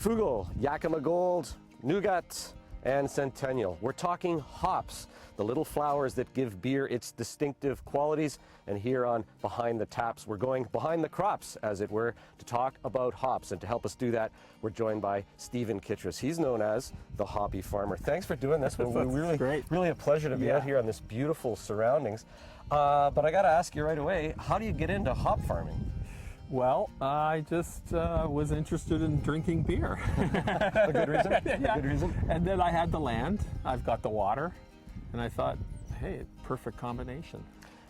Frugal, Yakima Gold, Nougat, and Centennial. We're talking hops, the little flowers that give beer its distinctive qualities. And here on Behind the Taps, we're going behind the crops, as it were, to talk about hops. And to help us do that, we're joined by Stephen Kittredge. He's known as the Hoppy Farmer. Thanks for doing this. We're really a pleasure to be out here on this beautiful surroundings. But I got to ask you right away, how do you get into hop farming? Well, I just was interested in drinking beer. A good reason? Yeah. A good reason? And then I had the land, I've got the water, and I thought, hey, perfect combination.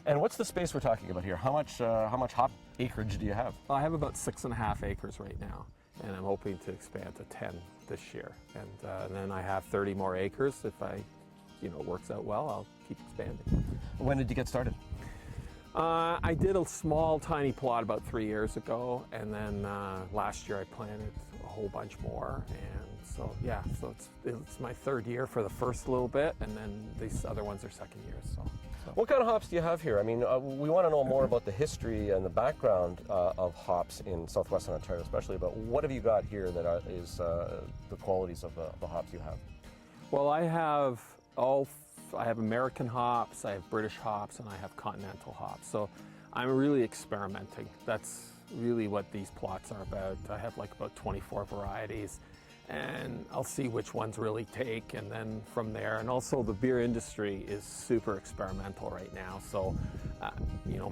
And what's the space we're talking about here? How much hop acreage do you have? Well, I have about 6.5 acres right now, and I'm hoping to expand to 10 this year. And then I have 30 more acres. If it works out well, I'll keep expanding. When did you get started? I did a small, tiny plot about 3 years ago, and then last year I planted a whole bunch more. And so it's my third year for the first little bit, and then these other ones are second years. So. What kind of hops do you have here? I mean, we want to know more about the history and the background of hops in southwestern Ontario, especially. But what have you got here that is the qualities of the hops you have? Well, I have American hops, I have British hops, and I have continental hops. So I'm really experimenting. That's really what these plots are about. I have like about 24 varieties, and I'll see which ones really take, and then from there. And also the beer industry is super experimental right now. So,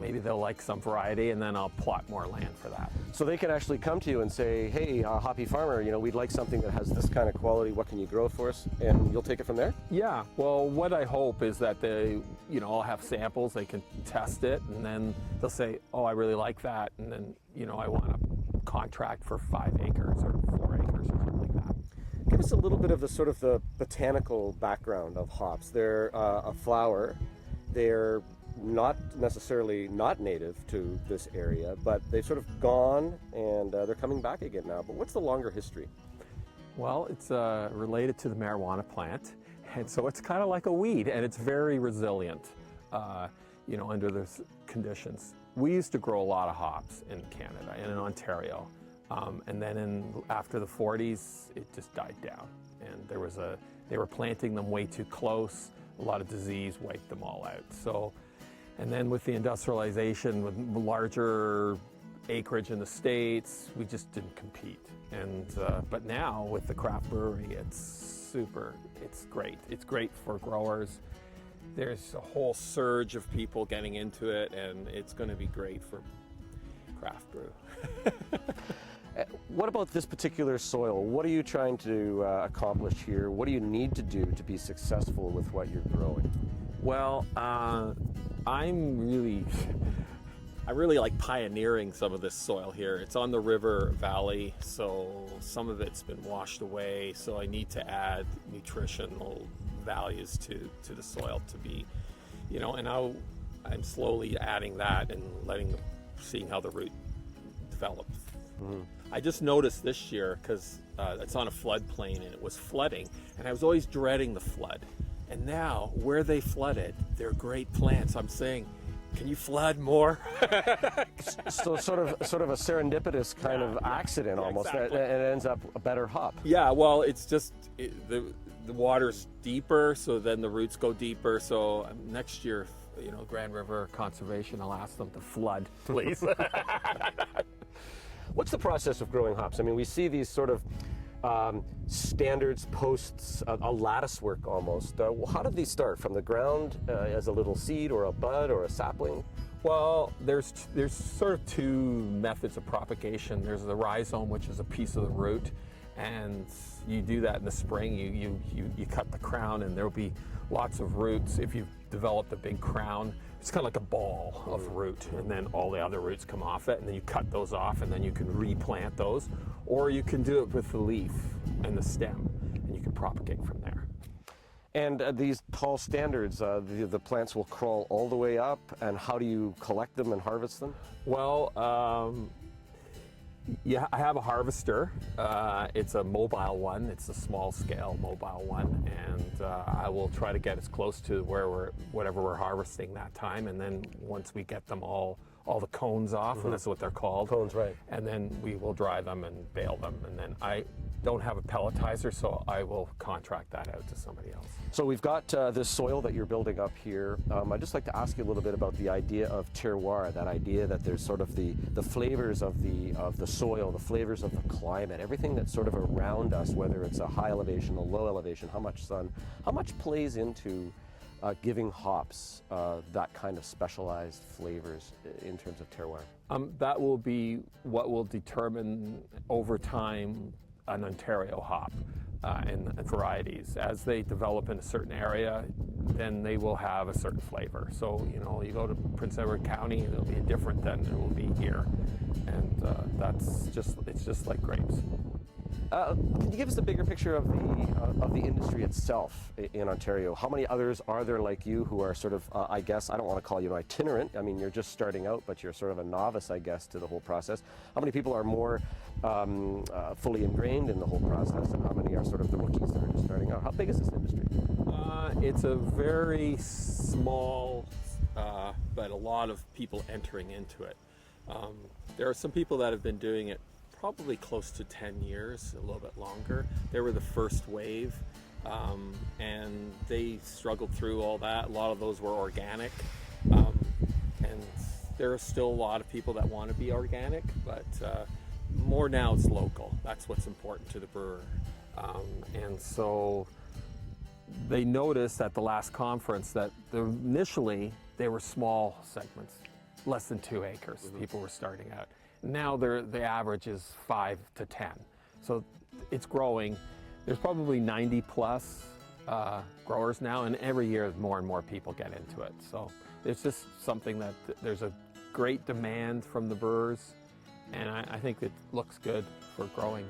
maybe they'll like some variety, and then I'll plot more land for that. So they can actually come to you and say, hey, Hoppy Farmer, we'd like something that has this kind of quality. What can you grow for us? And you'll take it from there? Yeah, well, what I hope is that they, I'll have samples, they can test it, and then they'll say, oh, I really like that. And then, I want a contract for 5 acres or 4 acres or something like that. Give us a little bit of the botanical background of hops. They're a flower. They're not necessarily not native to this area, but they've sort of gone and they're coming back again now. But what's the longer history? Well, it's related to the marijuana plant, and so it's kind of like a weed, and it's very resilient, under those conditions. We used to grow a lot of hops in Canada and in Ontario, and then after the 40s, it just died down, and they were planting them way too close. A lot of disease wiped them all out. So. And then with the industrialization, with larger acreage in the States, we just didn't compete. And but now with the craft brewery, it's great. It's great for growers. There's a whole surge of people getting into it, and it's going to be great for craft brew. What about this particular soil? What are you trying to accomplish here? What do you need to do to be successful with what you're growing? Well, I really like pioneering some of this soil here. It's on the river valley, so some of it's been washed away, so I need to add nutritional values to the soil to be, and I'm slowly adding that and seeing how the root develops. Mm-hmm. I just noticed this year, because it's on a floodplain and it was flooding, and I was always dreading the flood. And now, where they flooded, they're great plants. I'm saying, can you flood more? So sort of a serendipitous kind of accident almost, exactly. And it ends up a better hop. Yeah, well, it's just the water's deeper, so then the roots go deeper. So next year, Grand River Conservation, I'll ask them to flood, please. What's the process of growing hops? I mean, we see these sort of standards, posts, a lattice work almost. How did these start? From the ground as a little seed or a bud or a sapling? Well, there's sort of 2 methods of propagation. There's the rhizome, which is a piece of the root, and you do that in the spring. You cut the crown, and there'll be lots of roots. If you've developed a big crown, it's kind of like a ball of root, and then all the other roots come off it, and then you cut those off, and then you can replant those. Or you can do it with the leaf and the stem, and you can propagate from there. And these tall standards, the plants will crawl all the way up, and how do you collect them and harvest them? Well, I have a harvester. It's a mobile one. It's a small scale mobile one, and I will try to get as close to whatever we're harvesting that time, and then once we get them all the cones off, and that's what they're called. Cones, right. And then we will dry them and bale them, and then don't have a pelletizer, so I will contract that out to somebody else. So we've got this soil that you're building up here. I'd just like to ask you a little bit about the idea of terroir, that idea that there's sort of the flavors of the soil, the flavors of the climate, everything that's sort of around us, whether it's a high elevation, a low elevation, how much sun, how much plays into giving hops that kind of specialized flavors in terms of terroir? That will be what will determine over time an Ontario hop and varieties. As they develop in a certain area, then they will have a certain flavor. So, you know, you go to Prince Edward County, it'll be different than it will be here. And it's just like grapes. Can you give us a bigger picture of the industry itself in Ontario? How many others are there like you who are sort of, I guess, I don't want to call you an itinerant. I mean, you're just starting out, but you're sort of a novice, I guess, to the whole process. How many people are more fully ingrained in the whole process, and how many are sort of the rookies that are just starting out? How big is this industry? It's a very small, but a lot of people entering into it. There are some people that have been doing it probably close to 10 years, a little bit longer. They were the first wave, and they struggled through all that. A lot of those were organic, and there are still a lot of people that want to be organic, but more now it's local. That's what's important to the brewer. And so they noticed at the last conference that initially they were small segments, less than 2 acres. Mm-hmm. People were starting out. Now the average is 5 to 10. So it's growing. There's probably 90 plus growers now, and every year more and more people get into it. So it's just something that there's a great demand from the brewers, and I think it looks good for growing.